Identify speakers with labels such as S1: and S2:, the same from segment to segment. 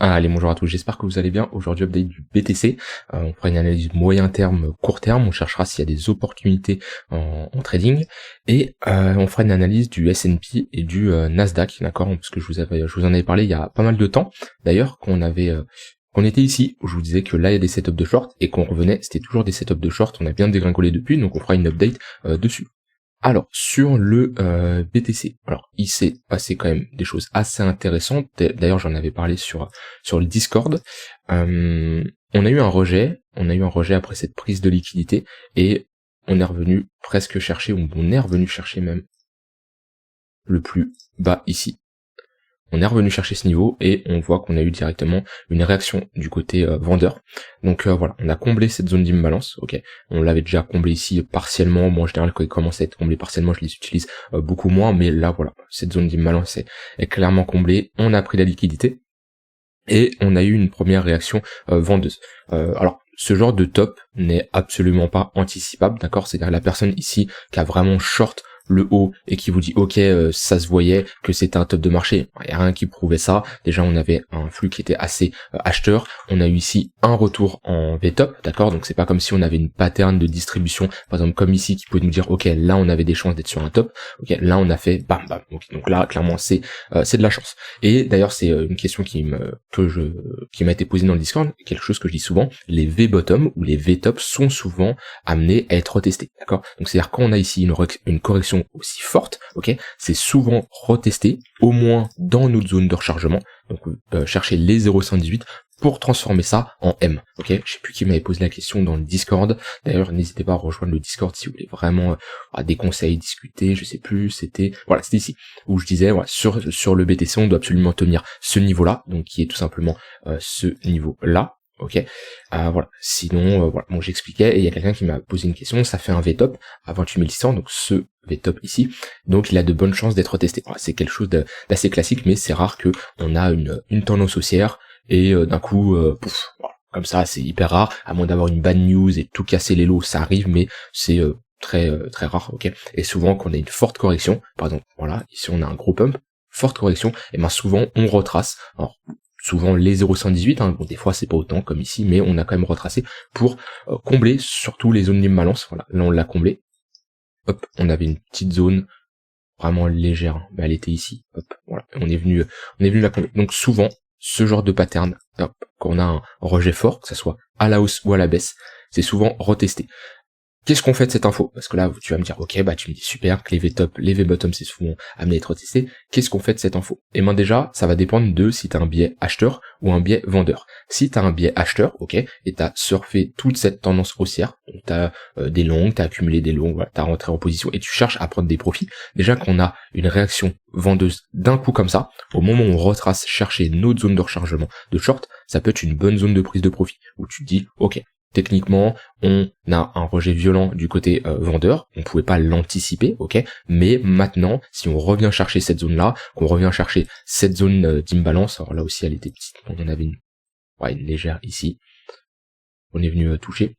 S1: Allez, bonjour à tous, j'espère que vous allez bien. Aujourd'hui, update du BTC. On fera une analyse moyen terme, court terme. On cherchera s'il y a des opportunités en trading. Et on fera une analyse du S&P et du Nasdaq, d'accord? Parce que je vous en avais parlé il y a pas mal de temps. D'ailleurs, qu'on était ici, où je vous disais que là, il y a des setups de short, et qu'on revenait, c'était toujours des setups de short. On a bien dégringolé depuis, donc on fera une update dessus. Alors, sur le BTC, alors il s'est passé quand même des choses assez intéressantes. D'ailleurs, j'en avais parlé sur le Discord. On a eu un rejet après cette prise de liquidité, et on est revenu presque chercher, ou on est revenu chercher même le plus bas ici. On est revenu chercher ce niveau et on voit qu'on a eu directement une réaction du côté vendeur. Donc voilà, on a comblé cette zone d'imbalance, ok. On l'avait déjà comblé ici partiellement. Moi en général quand il commence à être comblé partiellement, je les utilise beaucoup moins, mais là voilà, cette zone d'imbalance est clairement comblée. On a pris la liquidité et on a eu une première réaction vendeuse. Alors ce genre de top n'est absolument pas anticipable, d'accord. C'est-à-dire la personne ici qui a vraiment short le haut et qui vous dit ok, ça se voyait que c'était un top de marché, il n'y a rien qui prouvait ça. Déjà on avait un flux qui était assez acheteur, on a eu ici un retour en V-top, d'accord, donc c'est pas comme si on avait une pattern de distribution par exemple comme ici qui pouvait nous dire ok là on avait des chances d'être sur un top, ok là on a fait bam bam, donc là clairement c'est de la chance. Et d'ailleurs c'est une question qui m'a été posée dans le Discord, quelque chose que je dis souvent, les V-bottom ou les V-top sont souvent amenés à être retestés, d'accord. Donc c'est à dire quand on a ici une correction aussi forte, ok, c'est souvent retesté, au moins dans notre zone de rechargement, donc chercher les 0,118 pour transformer ça en M, ok. Je sais plus qui m'avait posé la question dans le Discord, d'ailleurs n'hésitez pas à rejoindre le Discord si vous voulez vraiment des conseils, discuter, je sais plus, c'était ici, où je disais, voilà, sur le BTC on doit absolument tenir ce niveau-là, donc qui est tout simplement ce niveau-là, ok, voilà. Sinon, voilà. Bon, j'expliquais, et il y a quelqu'un qui m'a posé une question. Ça fait un V-top à 28 600, donc ce V-top ici. Donc, il a de bonnes chances d'être testé. Voilà, c'est quelque chose d'assez classique, mais c'est rare que on a une tendance haussière et d'un coup, pouf, voilà. Comme ça, c'est hyper rare. À moins d'avoir une bad news et tout casser les lots, ça arrive, mais c'est très rare, ok. Et souvent, quand on a une forte correction, par exemple, voilà, ici on a un gros pump, forte correction, et ben souvent on retrace. Alors, souvent les 0,118, bon des fois c'est pas autant comme ici, mais on a quand même retracé pour combler surtout les zones d'imbalance. Voilà, là on l'a comblé. Hop, on avait une petite zone vraiment légère, mais elle était ici. Hop, voilà, on est venu la combler. Donc souvent ce genre de pattern, hop, quand on a un rejet fort, que ça soit à la hausse ou à la baisse, c'est souvent retesté. Qu'est-ce qu'on fait de cette info? Parce que là, tu vas me dire, ok, bah tu me dis super, que les V-top, les V-bottom, c'est souvent amené à être testé. Qu'est-ce qu'on fait de cette info? Et ben déjà, ça va dépendre de si t'as un biais acheteur ou un biais vendeur. Si t'as un biais acheteur, ok, et t'as surfé toute cette tendance haussière, donc t'as des longues, t'as accumulé des longues, voilà, t'as rentré en position et tu cherches à prendre des profits. Déjà qu'on a une réaction vendeuse d'un coup comme ça, au moment où on retrace chercher notre zone de rechargement de short, ça peut être une bonne zone de prise de profit, où tu te dis, ok, techniquement, on a un rejet violent du côté vendeur, on pouvait pas l'anticiper, ok, mais maintenant, si on revient chercher cette zone-là, qu'on revient chercher cette zone d'imbalance, alors là aussi elle était petite, on en avait une légère ici, on est venu toucher.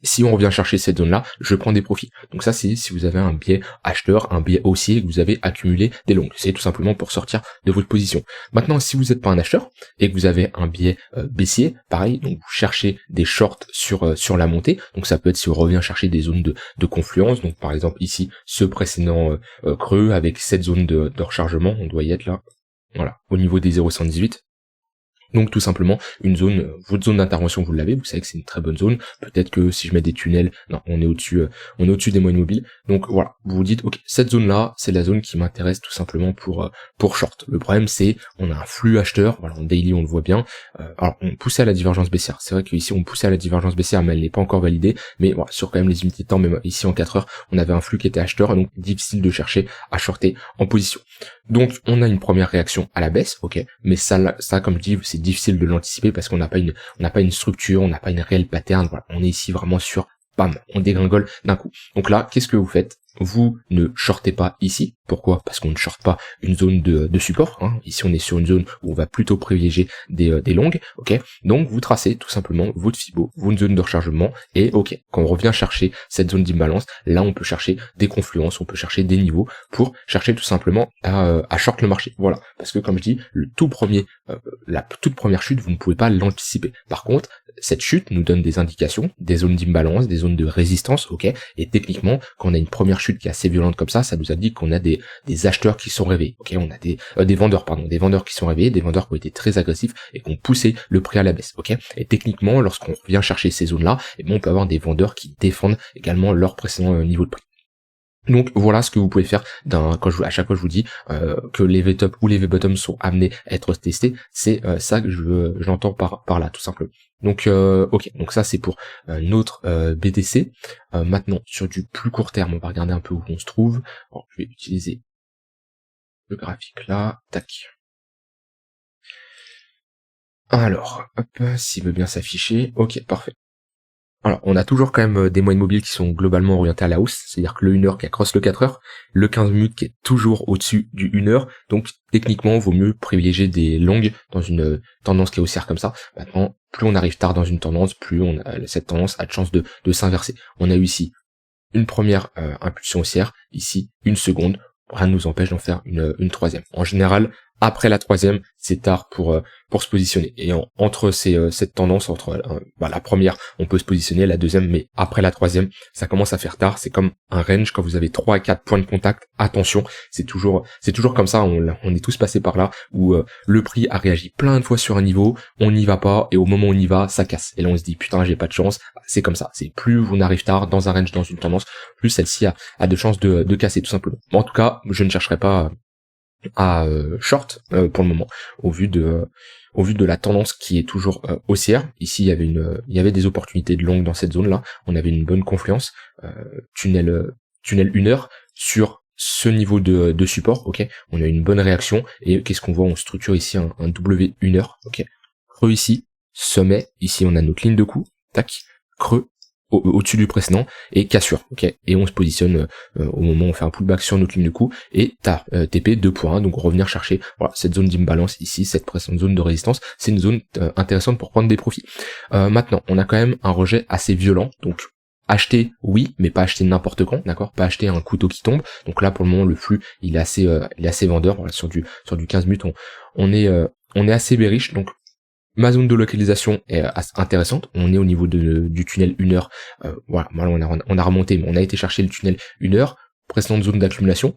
S1: Si on revient chercher cette zone-là, je prends des profits. Donc ça, c'est si vous avez un biais acheteur, un biais haussier, que vous avez accumulé des longues. C'est tout simplement pour sortir de votre position. Maintenant, si vous n'êtes pas un acheteur et que vous avez un biais baissier, pareil, donc vous cherchez des shorts sur la montée. Donc ça peut être si on revient chercher des zones de confluence. Donc par exemple ici, ce précédent creux avec cette zone de rechargement, on doit y être là. Voilà, au niveau des 0,118. Donc tout simplement une zone, votre zone d'intervention vous l'avez, vous savez que c'est une très bonne zone. Peut-être que si je mets des tunnels, non, on est au-dessus des moyennes mobiles. Donc voilà, vous vous dites ok, cette zone là, c'est la zone qui m'intéresse tout simplement pour short. Le problème c'est on a un flux acheteur, voilà, en daily on le voit bien. Alors on poussait à la divergence baissière. C'est vrai qu'ici on poussait à la divergence baissière, mais elle n'est pas encore validée. Mais voilà, sur quand même les unités de temps, même ici en 4 heures, on avait un flux qui était acheteur, donc difficile de chercher à shorter en position. Donc on a une première réaction à la baisse, ok, mais ça comme je dis, c'est difficile de l'anticiper parce qu'on n'a pas une structure, on n'a pas une réelle pattern, voilà, on est ici vraiment sur bam, on dégringole d'un coup. Donc là, qu'est-ce que vous faites? vous ne shortez pas ici. Pourquoi? Parce qu'on ne shorte pas une zone de support. Hein. Ici, on est sur une zone où on va plutôt privilégier des longues. Ok. Donc, vous tracez tout simplement votre Fibo, votre zone de rechargement. Et ok, quand on revient chercher cette zone d'imbalance, là, on peut chercher des confluences, on peut chercher des niveaux pour chercher tout simplement à short le marché. Voilà. Parce que comme je dis, la toute première chute, vous ne pouvez pas l'anticiper. Par contre, cette chute nous donne des indications, des zones d'imbalance, des zones de résistance, ok. Et techniquement, quand on a une première chute qui est assez violente comme ça nous indique qu'on a des acheteurs qui sont réveillés, ok. On a des vendeurs, des vendeurs qui sont réveillés, des vendeurs qui ont été très agressifs et qui ont poussé le prix à la baisse, ok. Et techniquement, lorsqu'on vient chercher ces zones-là, on peut avoir des vendeurs qui défendent également leur précédent niveau de prix. Donc voilà ce que vous pouvez faire à chaque fois je vous dis que les V-top ou les V-bottom sont amenés à être testés, c'est ça que j'entends par là tout simplement. Donc ok, donc ça c'est pour notre BTC. Maintenant sur du plus court terme, on va regarder un peu où on se trouve. Alors, je vais utiliser le graphique là, tac. Alors, hop, s'il veut bien s'afficher, ok, parfait. Alors, on a toujours quand même des moyennes mobiles qui sont globalement orientés à la hausse, c'est-à-dire que le 1 heure qui accroche le 4 heures, le 15 minutes qui est toujours au-dessus du 1 heure, donc techniquement, vaut mieux privilégier des longues dans une tendance qui est haussière comme ça. Maintenant, plus on arrive tard dans une tendance, plus cette tendance a de chance de s'inverser. On a eu ici une première impulsion haussière, ici une seconde, rien ne nous empêche d'en faire une troisième. En général, après la troisième, c'est tard pour se positionner. Et entre cette tendance, entre la première, on peut se positionner, la deuxième, mais après la troisième, ça commence à faire tard. C'est comme un range quand vous avez 3 à 4 points de contact. Attention, c'est toujours comme ça. On est tous passés par là où le prix a réagi plein de fois sur un niveau, on n'y va pas et au moment où on y va, ça casse. Et là, on se dit putain, j'ai pas de chance. C'est comme ça. C'est plus on arrive tard dans un range, dans une tendance, plus celle-ci a de chances de casser tout simplement. Mais en tout cas, je ne chercherai pas à short pour le moment au vu de la tendance qui est toujours haussière. Ici il y avait des opportunités de longue dans cette zone là, on avait une bonne confluence, tunnel 1 heure sur ce niveau de support, ok, on a une bonne réaction et qu'est-ce qu'on voit, on structure ici un W 1 heure, ok, creux ici, sommet, ici on a notre ligne de coup, tac, creux au-dessus du précédent et cassure, ok, et on se positionne au moment où on fait un pullback sur notre ligne de coup et TP 2.1, donc revenir chercher cette zone d'imbalance ici, cette précédente zone de résistance, c'est une zone intéressante pour prendre des profits. Maintenant on a quand même un rejet assez violent, donc acheter oui, mais pas acheter n'importe quand, d'accord, pas acheter un couteau qui tombe. Donc là pour le moment le flux il est assez vendeur, voilà, sur du 15 minutes on est assez bearish, donc ma zone de localisation est intéressante, on est au niveau du tunnel 1 heure, voilà, on a remonté, mais on a été chercher le tunnel 1 heure, précédente zone d'accumulation,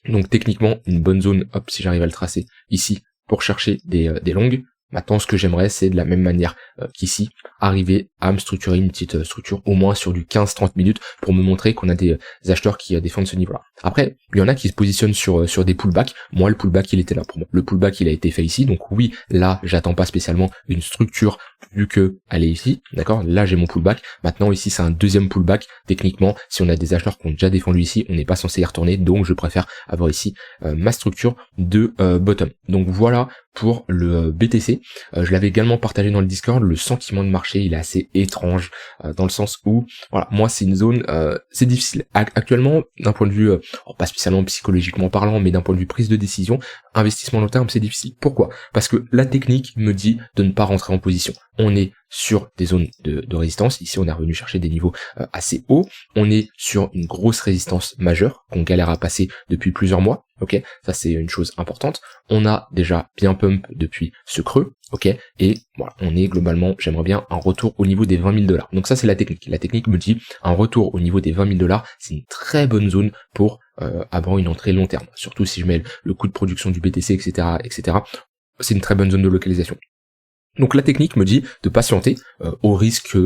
S1: donc techniquement une bonne zone, hop, si j'arrive à le tracer ici, pour chercher des longues. Maintenant, ce que j'aimerais, c'est de la même manière qu'ici, arriver à me structurer une petite structure au moins sur du 15-30 minutes pour me montrer qu'on a des acheteurs qui défendent ce niveau-là. Après, il y en a qui se positionnent sur des pullbacks. Moi, le pullback, il était là pour moi. Le pullback, il a été fait ici. Donc oui, là, j'attends pas spécialement une structure vu que elle est ici. D'accord? Là, j'ai mon pullback. Maintenant, ici, c'est un deuxième pullback. Techniquement, si on a des acheteurs qui ont déjà défendu ici, on n'est pas censé y retourner. Donc, je préfère avoir ici ma structure de bottom. Donc voilà pour le BTC. Je l'avais également partagé dans le Discord, le sentiment de marché il est assez étrange dans le sens où voilà, moi c'est une zone c'est difficile actuellement d'un point de vue pas spécialement psychologiquement parlant, mais d'un point de vue prise de décision, investissement long terme, c'est difficile. Pourquoi? Parce que la technique me dit de ne pas rentrer en position. On est sur des zones de résistance, ici on est revenu chercher des niveaux assez hauts, on est sur une grosse résistance majeure qu'on galère à passer depuis plusieurs mois, ok, ça c'est une chose importante. On a déjà bien pump depuis ce creux, ok, et voilà, on est globalement, j'aimerais bien un retour au niveau des 20 000 $. Donc ça c'est la technique. La technique me dit un retour au niveau des 20 000 $, c'est une très bonne zone pour avoir une entrée long terme. Surtout si je mets le coût de production du BTC, etc. C'est une très bonne zone de localisation. Donc la technique me dit de patienter, au risque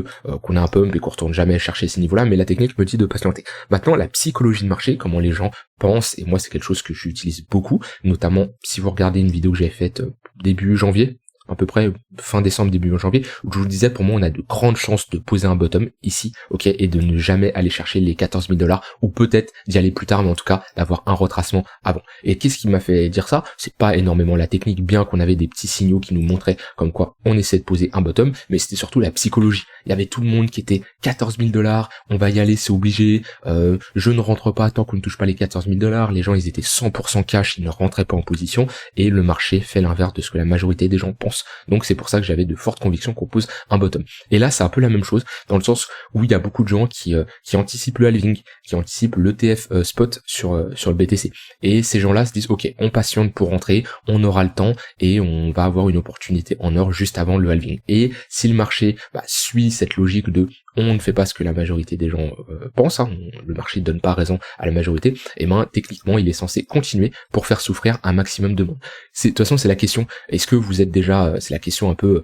S1: qu'on ait un pump et qu'on retourne jamais chercher ces niveaux-là, mais la technique me dit de patienter. Maintenant, la psychologie de marché, comment les gens pensent, et moi c'est quelque chose que j'utilise beaucoup, notamment si vous regardez une vidéo que j'avais faite début janvier, à peu près fin décembre, début janvier, où je vous disais, pour moi, on a de grandes chances de poser un bottom ici, ok, et de ne jamais aller chercher les 14 000 $, ou peut-être d'y aller plus tard, mais en tout cas, d'avoir un retracement avant. Et qu'est-ce qui m'a fait dire ça? C'est pas énormément la technique, bien qu'on avait des petits signaux qui nous montraient comme quoi on essaie de poser un bottom, mais c'était surtout la psychologie. Il y avait tout le monde qui était 14 000 $, on va y aller, c'est obligé, je ne rentre pas tant qu'on ne touche pas les 14 000 $, les gens ils étaient 100% cash, ils ne rentraient pas en position, et le marché fait l'inverse de ce que la majorité des gens pensent. Donc c'est pour ça que j'avais de fortes convictions qu'on pose un bottom. Et là c'est un peu la même chose, dans le sens où il y a beaucoup de gens qui anticipent le halving, qui anticipent l'ETF spot sur le BTC. Et ces gens-là se disent ok, on patiente pour rentrer, on aura le temps, et on va avoir une opportunité en or juste avant le halving. Et si le marché suit cette logique de on ne fait pas ce que la majorité des gens pensent, hein, le marché ne donne pas raison à la majorité, et techniquement il est censé continuer pour faire souffrir un maximum de monde. De toute façon c'est la question, est-ce que vous êtes déjà, c'est la question un peu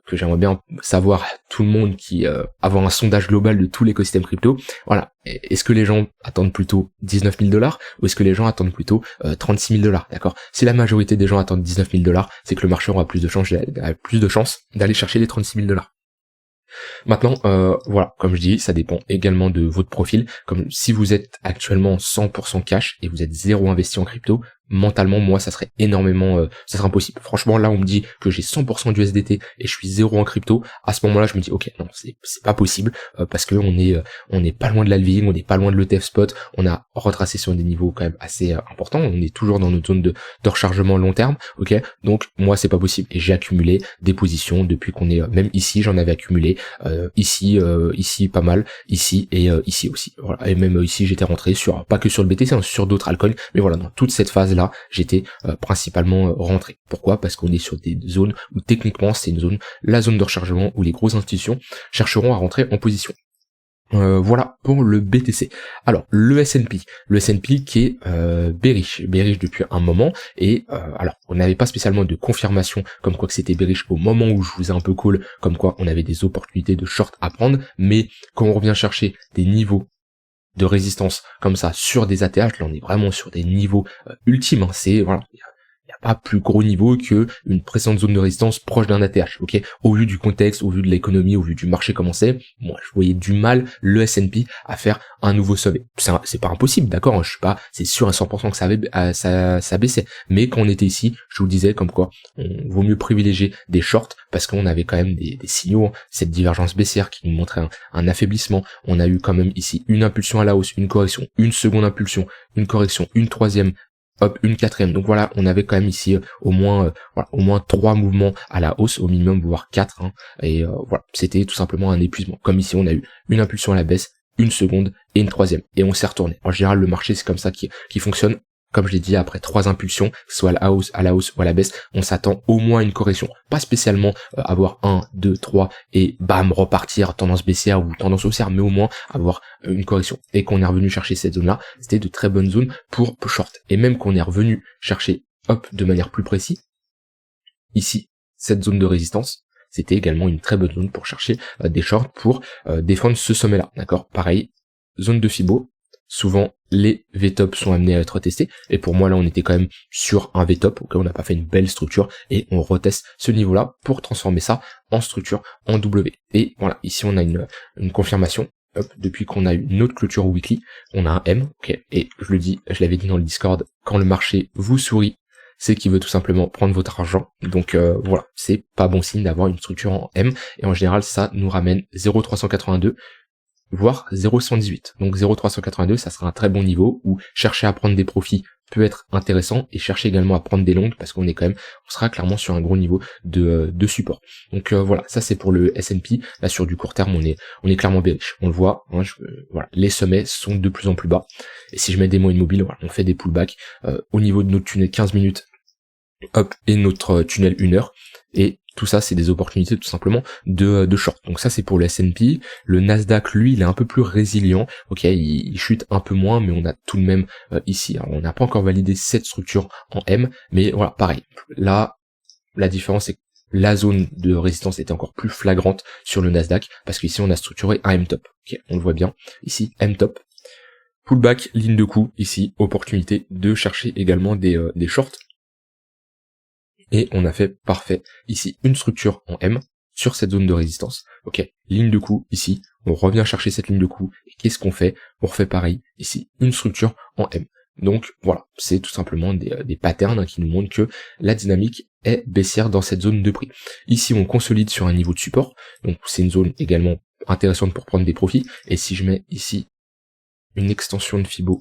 S1: que j'aimerais bien savoir, tout le monde qui avoir un sondage global de tout l'écosystème crypto, voilà, est-ce que les gens attendent plutôt 19 000 $, ou est-ce que les gens attendent plutôt 36 000 $, d'accord? Si la majorité des gens attendent 19 000 $, c'est que le marché aura plus de chances d'aller chercher les 36 000 $. Maintenant, voilà, comme je dis, ça dépend également de votre profil. Comme si vous êtes actuellement 100% cash et vous êtes zéro investi en crypto, mentalement, moi, ça serait énormément, ça serait impossible. Franchement, là, on me dit que j'ai 100% d'USDT et je suis zéro en crypto. À ce moment-là, je me dis, ok, non, c'est pas possible, parce que on est pas loin de l'halving, on est pas loin de l'ETF spot, on a retracé sur des niveaux quand même assez importants, on est toujours dans notre zone de rechargement long terme, ok. Donc, moi, c'est pas possible. Et j'ai accumulé des positions depuis qu'on est, même ici, j'en avais accumulé, ici pas mal, ici et ici aussi. Voilà. Et même ici, j'étais rentré sur, pas que sur le BTC, hein, sur d'autres altcoins, mais voilà, dans toute cette phase là, j'étais principalement rentré. Pourquoi? Parce qu'on est sur des zones où techniquement c'est une zone, la zone de rechargement, où les grosses institutions chercheront à rentrer en position. Voilà pour le BTC. Alors le S&P qui est bearish depuis un moment, et alors on n'avait pas spécialement de confirmation comme quoi que c'était bearish au moment où je vous ai un peu call, comme quoi on avait des opportunités de short à prendre, mais quand on revient chercher des niveaux de résistance comme ça sur des ATH, là on est vraiment sur des niveaux ultimes, hein. C'est voilà, il y a pas plus gros niveau que une précédente zone de résistance proche d'un ATH, ok. Au vu du contexte, au vu de l'économie, au vu du marché comment c'est, moi je voyais du mal le S&P à faire un nouveau sommet. C'est pas impossible, d'accord, hein, je suis pas, c'est sûr à 100% que ça baissait, mais quand on était ici, je vous disais comme quoi on vaut mieux privilégier des shorts, parce qu'on avait quand même des signaux, hein, cette divergence baissière qui nous montrait un affaiblissement. On a eu quand même ici une impulsion à la hausse, une correction, une seconde impulsion, une correction, une troisième, hop, une quatrième. Donc voilà, on avait quand même ici au moins 3 mouvements à la hausse, au minimum, voire 4, hein, et voilà, c'était tout simplement un épuisement. Comme ici, on a eu une impulsion à la baisse, une seconde et une troisième, et on s'est retourné. En général, le marché, c'est comme ça qui fonctionne. Comme je l'ai dit, après 3 impulsions, soit à la hausse ou à la baisse, on s'attend au moins à une correction. Pas spécialement avoir 1, 2, 3 et bam, repartir tendance baissière ou tendance haussière, mais au moins avoir une correction. Et qu'on est revenu chercher cette zone-là, c'était de très bonnes zones pour short. Et même qu'on est revenu chercher, hop, de manière plus précise, ici, cette zone de résistance, c'était également une très bonne zone pour chercher des shorts pour défendre ce sommet-là. D'accord? Pareil, zone de Fibo. Souvent, les VTOP sont amenés à être testés, et pour moi là on était quand même sur un VTOP, ok, on n'a pas fait une belle structure, et on reteste ce niveau-là pour transformer ça en structure en W. Et voilà, ici on a une confirmation, hop, depuis qu'on a eu une autre clôture weekly, on a un M, ok, et je l'avais dit dans le Discord, quand le marché vous sourit, c'est qu'il veut tout simplement prendre votre argent, donc voilà, c'est pas bon signe d'avoir une structure en M, et en général ça nous ramène 0,382, voire 0,118. Donc 0,382, ça sera un très bon niveau où chercher à prendre des profits peut être intéressant, et chercher également à prendre des longues, parce qu'on sera clairement sur un gros niveau de support. Donc voilà, ça c'est pour le S&P. Là sur du court terme, on est clairement bearish. On le voit, hein, voilà, les sommets sont de plus en plus bas. Et si je mets des mots immobiles, voilà, on fait des pullbacks au niveau de notre tunnel 15 minutes, hop, et notre tunnel 1 heure. Et tout ça, c'est des opportunités tout simplement de short. Donc ça, c'est pour le S&P. Le Nasdaq, lui, il est un peu plus résilient. Ok, il chute un peu moins, mais on a tout de même ici. Alors, on n'a pas encore validé cette structure en M, mais voilà, pareil. Là, la différence, c'est que la zone de résistance était encore plus flagrante sur le Nasdaq, parce qu'ici, on a structuré un M-top. Ok, on le voit bien. Ici, M-top. Pullback, ligne de coup. Ici, opportunité de chercher également des shorts. Et on a fait parfait ici une structure en M sur cette zone de résistance. Ok, ligne de coup ici, on revient chercher cette ligne de coup, et qu'est-ce qu'on fait? On refait pareil ici, une structure en M. Donc voilà, c'est tout simplement des patterns qui nous montrent que la dynamique est baissière dans cette zone de prix. Ici on consolide sur un niveau de support, donc c'est une zone également intéressante pour prendre des profits, et si je mets ici une extension de Fibo,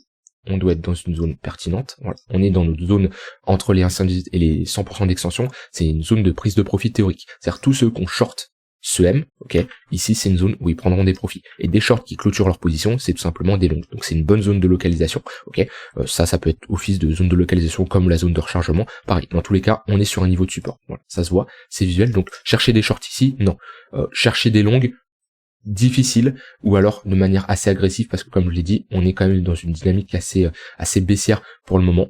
S1: on doit être dans une zone pertinente. Voilà. On est dans notre zone entre les 1,18 et les 100% d'extension, c'est une zone de prise de profit théorique. C'est-à-dire tous ceux qu'on short ce M, ok, ici c'est une zone où ils prendront des profits. Et des shorts qui clôturent leur position, c'est tout simplement des longues. Donc c'est une bonne zone de localisation, ok. Ça peut être office de zone de localisation comme la zone de rechargement. Pareil, dans tous les cas, on est sur un niveau de support. Voilà, ça se voit, c'est visuel. Donc chercher des shorts ici, non. Chercher des longues, difficile, ou alors de manière assez agressive, parce que comme je l'ai dit, on est quand même dans une dynamique assez baissière pour le moment.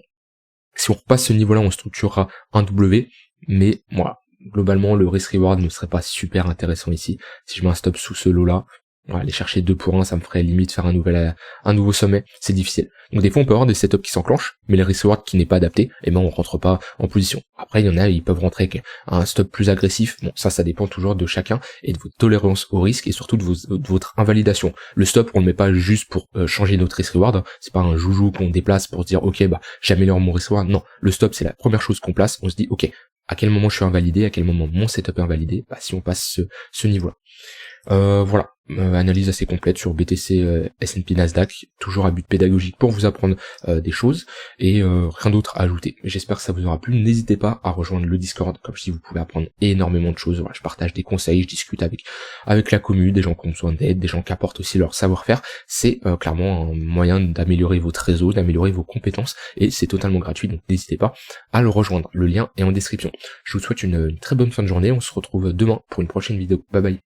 S1: Si on repasse ce niveau-là, on structurera un W, mais voilà, globalement le risk reward ne serait pas super intéressant ici. Si je mets un stop sous ce lot-là, voilà, aller chercher 2 pour 1, ça me ferait limite faire un nouveau sommet, c'est difficile. Donc des fois on peut avoir des setups qui s'enclenchent, mais le risk reward qui n'est pas adapté, et ben on rentre pas en position. Après il y en a, ils peuvent rentrer avec un stop plus agressif, bon ça dépend toujours de chacun, et de votre tolérance au risque, et surtout de votre invalidation. Le stop on le met pas juste pour changer notre risk reward, c'est pas un joujou qu'on déplace pour se dire ok bah j'améliore mon risk reward, non, le stop c'est la première chose qu'on place, on se dit ok, à quel moment je suis invalidé, à quel moment mon setup est invalidé, bah si on passe ce niveau-là. Voilà, analyse assez complète sur BTC, S&P, Nasdaq, toujours à but pédagogique pour vous apprendre des choses, et rien d'autre à ajouter. J'espère que ça vous aura plu, n'hésitez pas à rejoindre le Discord, comme je dis vous pouvez apprendre énormément de choses, voilà, je partage des conseils, je discute avec la commu, des gens qui ont besoin d'aide, des gens qui apportent aussi leur savoir-faire, c'est clairement un moyen d'améliorer votre réseau, d'améliorer vos compétences, et c'est totalement gratuit, donc n'hésitez pas à le rejoindre, le lien est en description. Je vous souhaite une très bonne fin de journée, on se retrouve demain pour une prochaine vidéo, bye bye.